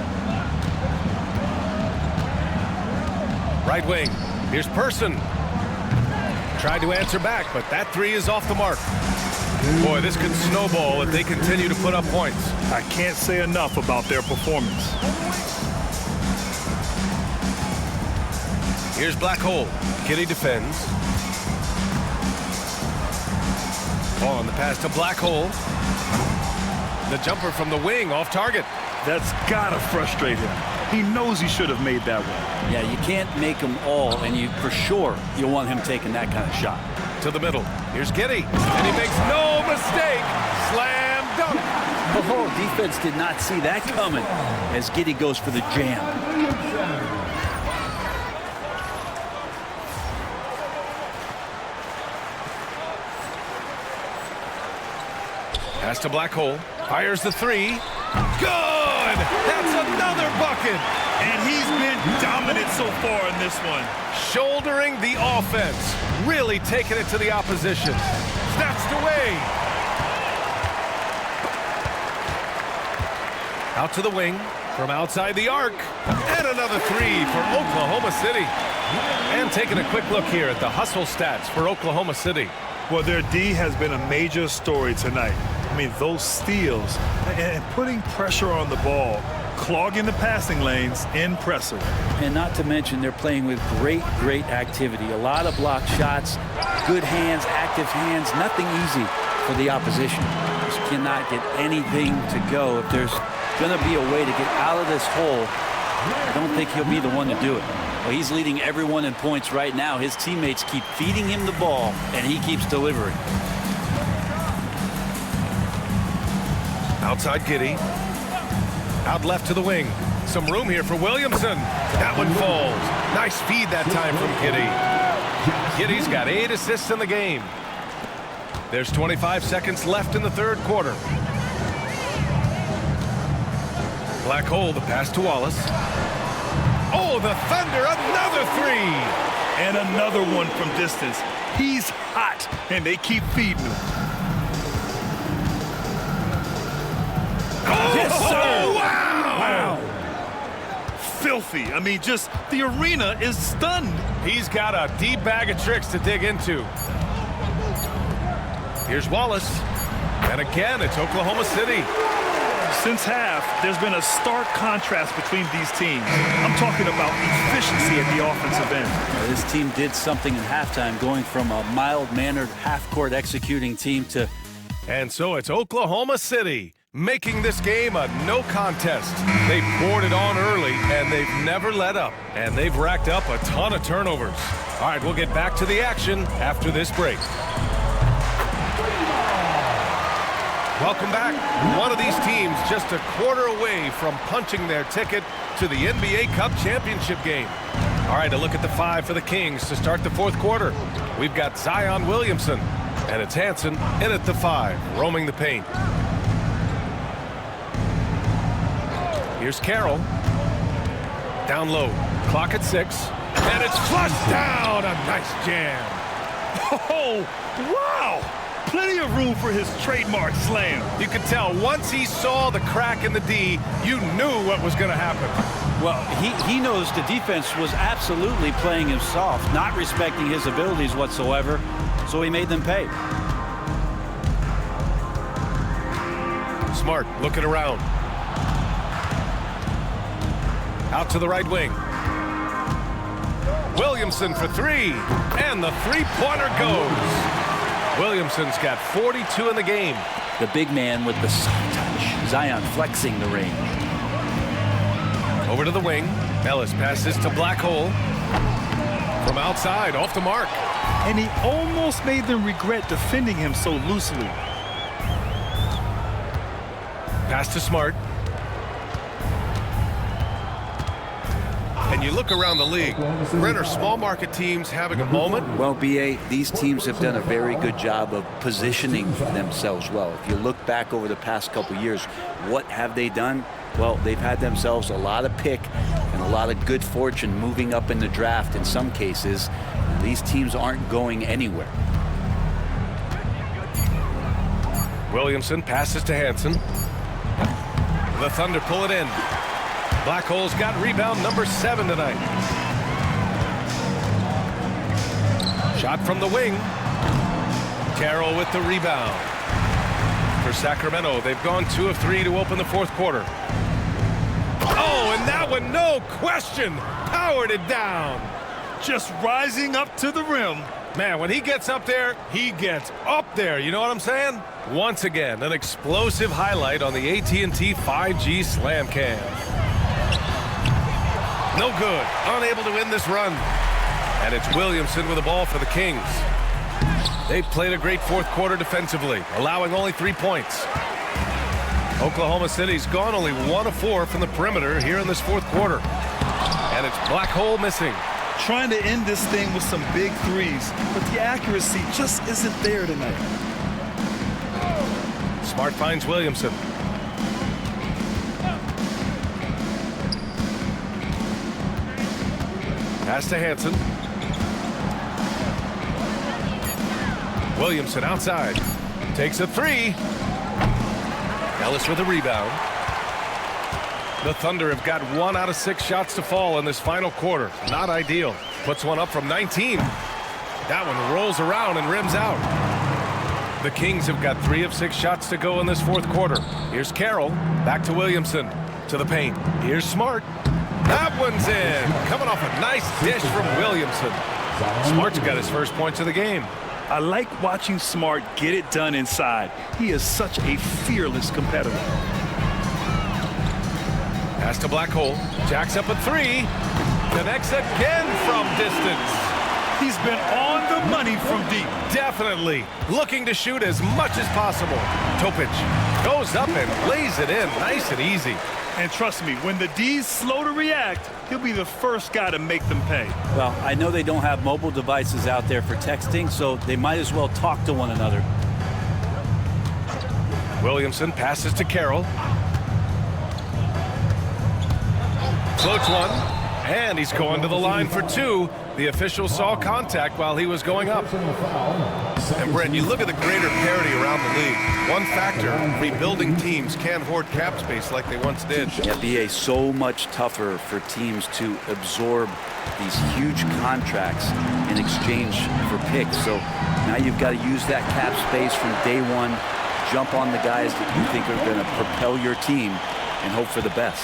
Right wing. Here's Person. Tried to answer back, but that three is off the mark. Boy, this could snowball if they continue to put up points. I can't say enough about their performance. Here's Black Hole. Giddey defends. On the pass to Black Hole. The jumper from the wing off target. That's gotta frustrate him. He knows he should have made that one. Yeah, you can't make them all, and you for sure you'll want him taking that kind of shot. To the middle. Here's Giddey. And he makes no mistake. Slam dunk. Oh, defense did not see that coming as Giddey goes for the jam. Pass to Black Hole. Fires the three. Good! That's another bucket. And he's been dominant so far in this one. Shouldering the offense. Really taking it to the opposition. Snatched away. Out to the wing. From outside the arc. And another three for Oklahoma City. And taking a quick look here at the hustle stats for Oklahoma City. Well, their D has been a major story tonight. I mean, those steals and putting pressure on the ball, clogging the passing lanes, impressive. And not to mention they're playing with great activity. A lot of block shots, good hands, active hands, nothing easy for the opposition. Just cannot get anything to go. If there's going to be a way to get out of this hole, I don't think he'll be the one to do it. Well, he's leading everyone in points right now. His teammates keep feeding him the ball, and he keeps delivering. Outside Giddey. Out left to the wing. Some room here for Williamson. That one falls. Nice feed that time from Giddey. Giddey's got 8 assists in the game. There's 25 seconds left in the third quarter. Black Hole, the pass to Wallace. Oh, the Thunder, another three. And another one from distance. He's hot, and they keep feeding him. Oh, yes, sir. Wow. Filthy. I mean, just the arena is stunned. He's got a deep bag of tricks to dig into. Here's Wallace. And again, it's Oklahoma City. Since half, there's been a stark contrast between these teams. I'm talking about efficiency at the offensive end. This team did something in halftime, going from a mild-mannered half-court executing team to... And so it's Oklahoma City making this game a no contest. They poured it on early, and they've never let up. And they've racked up a ton of turnovers. All right, we'll get back to the action after this break. Welcome back. One of these teams just a quarter away from punching their ticket to the NBA Cup championship game. All right, a look at the five for the Kings to start the fourth quarter. We've got Zion Williamson, and it's Hansen in at the 5, roaming the paint. Here's Carroll. Down low. Clock at 6. And it's flushed down. A nice jam. Oh, wow! Plenty of room for his trademark slam. You could tell once he saw the crack in the D, you knew what was going to happen. Well, he knows the defense was absolutely playing him soft, not respecting his abilities whatsoever, so he made them pay. Smart looking around. Out to the right wing. Williamson for 3, and the three-pointer goes. Williamson's got 42 in the game. The big man with the soft touch. Zion flexing the range. Over to the wing. Ellis passes to Black Hole. From outside, off the mark. And he almost made them regret defending him so loosely. Pass to Smart. And you look around the league, Brent, are small market teams having a moment? Well, B.A., these teams have done a very good job of positioning themselves well. If you look back over the past couple years, what have they done? Well, they've had themselves a lot of pick and a lot of good fortune moving up in the draft in some cases. These teams aren't going anywhere. Williamson passes to Hansen. The Thunder pull it in. Black Hole's got rebound number 7 tonight. Shot from the wing. Carroll with the rebound. For Sacramento, they've gone 2 of 3 to open the fourth quarter. Oh, and that one, no question, powered it down. Just rising up to the rim. Man, when he gets up there, he gets up there. You know what I'm saying? Once again, an explosive highlight on the AT&T 5G Slam Cam. No good. Unable to win this run. And it's Williamson with the ball for the Kings. They've played a great fourth quarter defensively, allowing only 3 points. Oklahoma City's gone only 1 of 4 from the perimeter here in this fourth quarter. And it's Black Hole missing. Trying to end this thing with some big threes, but the accuracy just isn't there tonight. Smart finds Williamson. Pass to Hansen. Williamson outside. Takes a 3. Ellis with a rebound. The Thunder have got 1 out of 6 shots to fall in this final quarter. Not ideal. Puts one up from 19. That one rolls around and rims out. The Kings have got 3 of 6 shots to go in this fourth quarter. Here's Carroll. Back to Williamson. To the paint. Here's Smart. That one's in. Coming off a nice dish from Williamson. Smart's got his first points of the game. I like watching Smart get it done inside. He is such a fearless competitor. Pass to Black Hole. Jacks up a 3. Connects again from distance. He's been on the money from deep. Definitely. Looking to shoot as much as possible. Topic goes up and lays it in nice and easy. And trust me, when the D's slow to react, he'll be the first guy to make them pay. Well, I know they don't have mobile devices out there for texting, so they might as well talk to one another. Williamson passes to Carroll. Floats one, and he's going to the line for 2. The official saw contact while he was going up. And Brent, you look at the greater parity around the league. One factor, rebuilding teams can't hoard cap space like they once did. Yeah, BA, so much tougher for teams to absorb these huge contracts in exchange for picks. So now you've got to use that cap space from day one jump on the guys that you think are going to propel your team and hope for the best.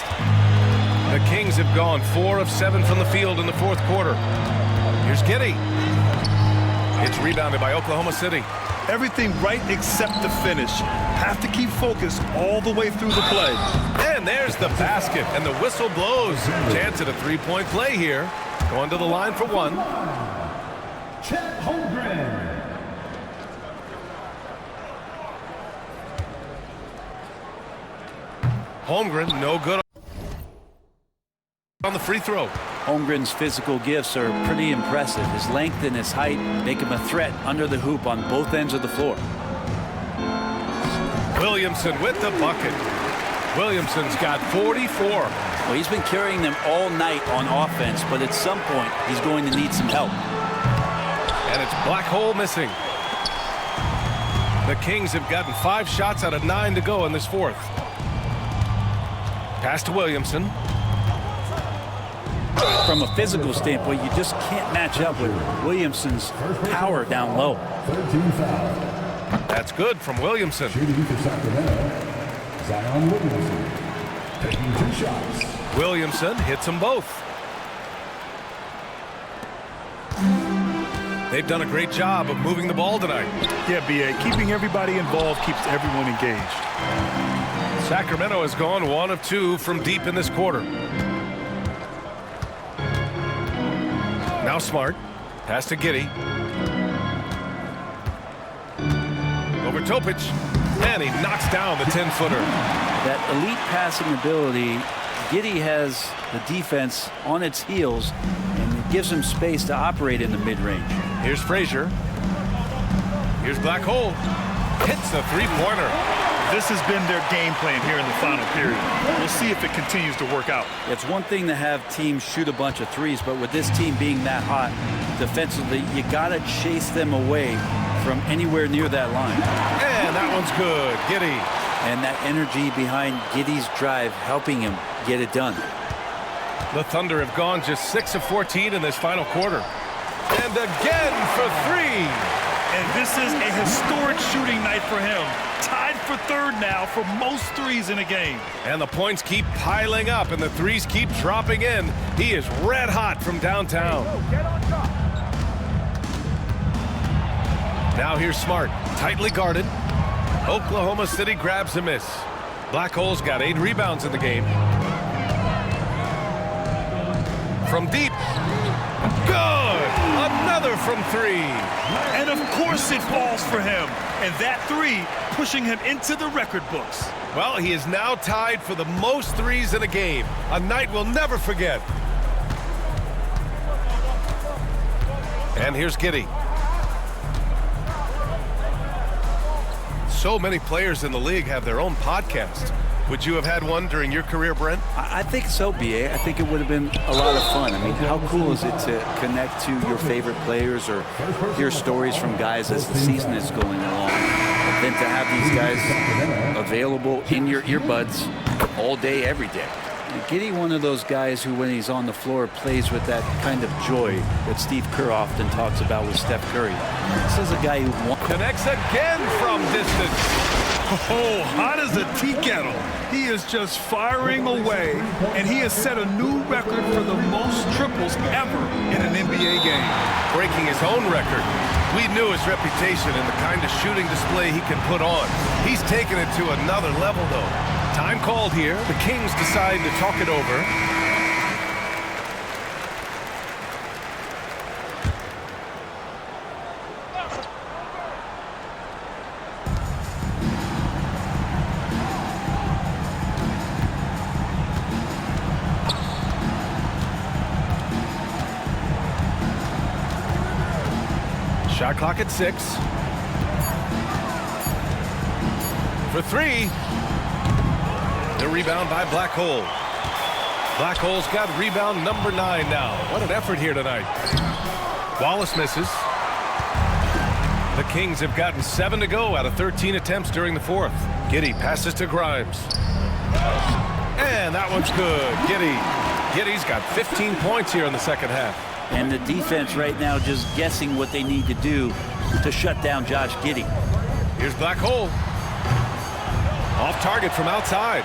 The Kings have gone 4 of 7 from the field in the fourth quarter. Here's Giddey. It's rebounded by Oklahoma City. Everything right except the finish. Have to keep focused all the way through the play. And there's the basket, and the whistle blows. Chance at a three-point play here. Going to the line for one. Chet Holmgren. Holmgren, no good on the free throw. Holmgren's physical gifts are pretty impressive. His length and his height make him a threat under the hoop on both ends of the floor. Williamson with the bucket. Williamson's got 44. Well, he's been carrying them all night on offense, but at some point, he's going to need some help. And it's Black Hole missing. The Kings have gotten 5 shots out of 9 to go in this fourth. Pass to Williamson. From a physical standpoint, you just can't match up with Williamson's power down low. 13 foul. That's good from Williamson. Shooting for Sacramento. Zion Williamson. Taking 2 shots. Williamson hits them both. They've done a great job of moving the ball tonight. Yeah, B.A. Keeping everybody involved keeps everyone engaged. Sacramento has gone 1 of 2 from deep in this quarter. Now Smart. Pass to Giddey. Over Topic. And he knocks down the 10-footer. That elite passing ability, Giddey has the defense on its heels, and it gives him space to operate in the mid-range. Here's Frazier. Here's Black Hole. Hits the three-pointer. This has been their game plan here in the final period. We'll see if it continues to work out. It's one thing to have teams shoot a bunch of threes, but with this team being that hot defensively, you got to chase them away from anywhere near that line. And that one's good. Giddey. And that energy behind Giddey's drive helping him get it done. The Thunder have gone just 6 of 14 in this final quarter. And again for 3. And this is a historic shooting night for him. Tied for third now for most threes in a game. And the points keep piling up and the threes keep dropping in. He is red hot from downtown. Now here's Smart, tightly guarded. Oklahoma City grabs a miss. Black Hole's got 8 rebounds in the game. From deep. Good! Another from 3. And of course it falls for him. And that 3 pushing him into the record books. Well, he is now tied for the most threes in a game. A night we'll never forget. And here's Giddey. So many players in the league have their own podcast. Would you have had one during your career, Brent? I think so, B.A. I think it would have been a lot of fun. I mean, how cool is it to connect to your favorite players or hear stories from guys as the season is going along? Than to have these guys available in your earbuds all day, every day. Giddey, one of those guys who, when he's on the floor, plays with that kind of joy that Steve Kerr often talks about with Steph Curry. This is a guy who connects again from distance. Oh, hot as a tea kettle. He is just firing away, and he has set a new record for the most triples ever in an NBA game. Breaking his own record. We knew his reputation and the kind of shooting display he can put on. He's taken it to another level, though. Time called here. The Kings decide to talk it over. Shot clock at 6. For 3. The rebound by Black Hole. Black Hole's got rebound number 9 now. What an effort here tonight. Wallace misses. The Kings have gotten 7 to go out of 13 attempts during the fourth. Giddey passes to Grimes. And that one's good. Giddey's got 15 points here in the second half. And the defense right now just guessing what they need to do to shut down Josh Giddey. Here's Black Hole. Off target from outside.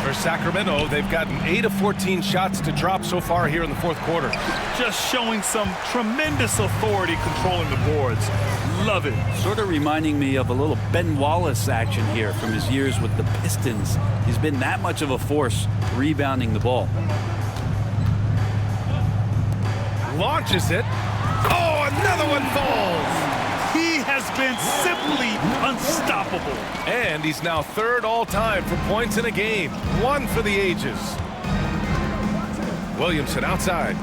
For Sacramento, they've gotten 8 of 14 shots to drop so far here in the fourth quarter. Just showing some tremendous authority controlling the boards. Love it. Sort of reminding me of a little Ben Wallace action here from his years with the Pistons. He's been that much of a force rebounding the ball. Launches it. Oh, another one falls. He has been simply unstoppable. And he's now third all-time for points in a game. One for the ages. Williamson outside.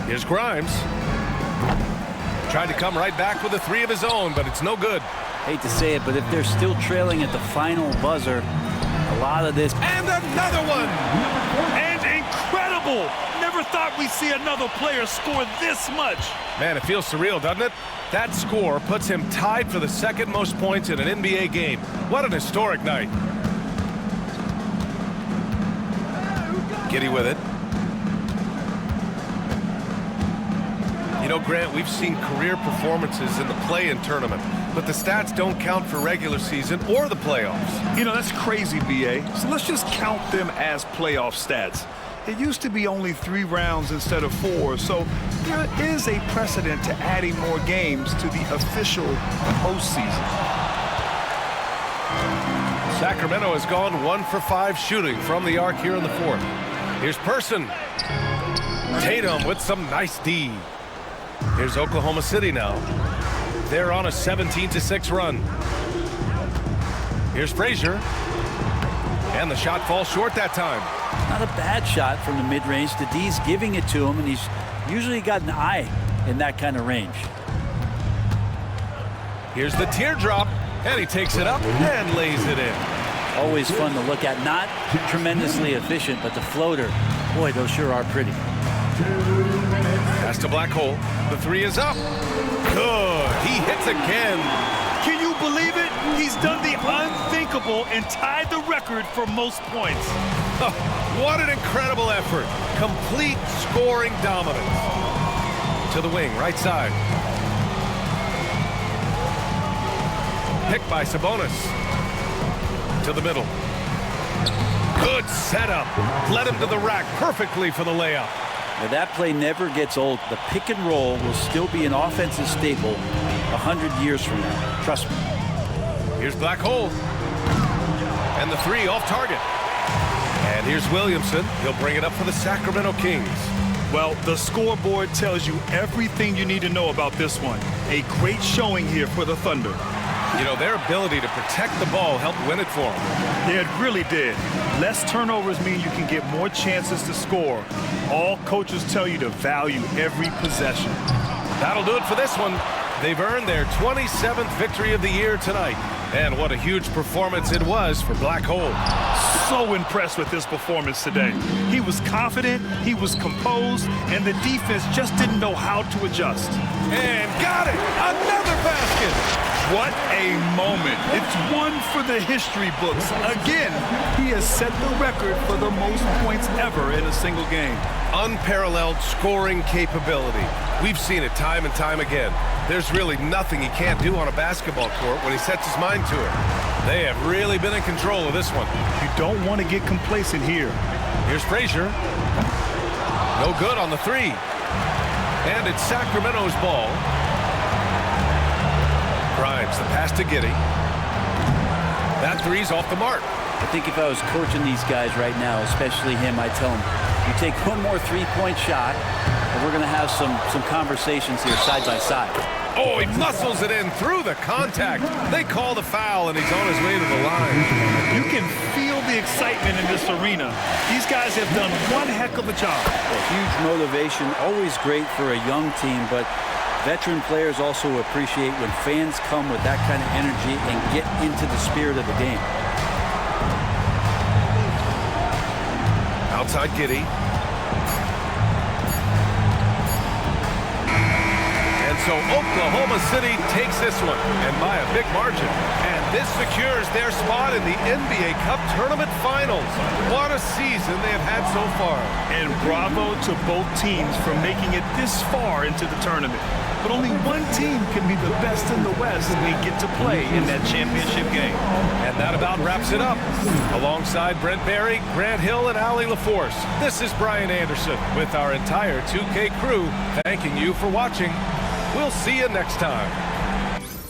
Here's Grimes. Tried to come right back with a three of his own, but it's no good. Hate to say it, but if they're still trailing at the final buzzer, a lot of this. And another one. And incredible. Never thought we'd see another player score this much. Man, it feels surreal, doesn't it? That score puts him tied for the second most points in an NBA game. What an historic night. Giddey with it. You know, Grant, we've seen career performances in the play-in tournament, but the stats don't count for regular season or the playoffs. You know, that's crazy, B.A. So let's just count them as playoff stats. It used to be only 3 rounds instead of 4, so there is a precedent to adding more games to the official postseason. Sacramento has gone 1 for 5 shooting from the arc here in the fourth. Here's Person. Tatum with some nice D. Here's Oklahoma City now. They're on a 17-6 run. Here's Frazier. And the shot falls short that time. Not a bad shot from the mid-range. The D's giving it to him, and he's usually got an eye in that kind of range. Here's the teardrop, and he takes it up and lays it in. Always fun to look at. Not tremendously efficient, but the floater, boy, those sure are pretty. Pass to Black Hole. The three is up. Good. He hits again. Can you believe it? He's done the unthinkable and tied the record for most points. Oh, what an incredible effort. Complete scoring dominance. To the wing, right side. Picked by Sabonis. To the middle. Good setup. Led him to the rack perfectly for the layup. Now that play never gets old. The pick and roll will still be an offensive staple 100 years from now. Trust me. Here's Black Hole. And the three off target. And here's Williamson. He'll bring it up for the Sacramento Kings. Well, the scoreboard tells you everything you need to know about this one. A great showing here for the Thunder. You know, their ability to protect the ball helped win it for them. Yeah, it really did. Less turnovers mean you can get more chances to score. All coaches tell you to value every possession. That'll do it for this one. They've earned their 27th victory of the year tonight. And what a huge performance it was for Black Hole. So impressed with his performance today. He was confident, he was composed, and the defense just didn't know how to adjust. And got it! Another basket! What a moment. It's one for the history books. Again, he has set the record for the most points ever in a single game. Unparalleled scoring capability. We've seen it time and time again. There's really nothing he can't do on a basketball court when he sets his mind to it. They have really been in control of this one. You don't want to get complacent here. Here's Frazier. No good on the three. And it's Sacramento's ball. Grimes, the pass to Giddey. That three's off the mark. I think if I was coaching these guys right now, especially him, I'd tell him, you take one more three-point shot, and we're going to have some conversations here side by side. Oh, he muscles it in through the contact. They call the foul, and he's on his way to the line. You can feel the excitement in this arena. These guys have done one heck of a job. A huge motivation, always great for a young team, but veteran players also appreciate when fans come with that kind of energy and get into the spirit of the game. Outside Giddey. And so Oklahoma City takes this one, and by a big margin. And This secures their spot in the NBA Cup Tournament Finals. What a season they have had so far. And bravo to both teams for making it this far into the tournament. But only one team can be the best in the West and get to play in that championship game. And that about wraps it up. Alongside Brent Barry, Grant Hill, and Allie LaForce, this is Brian Anderson with our entire 2K crew thanking you for watching. We'll see you next time.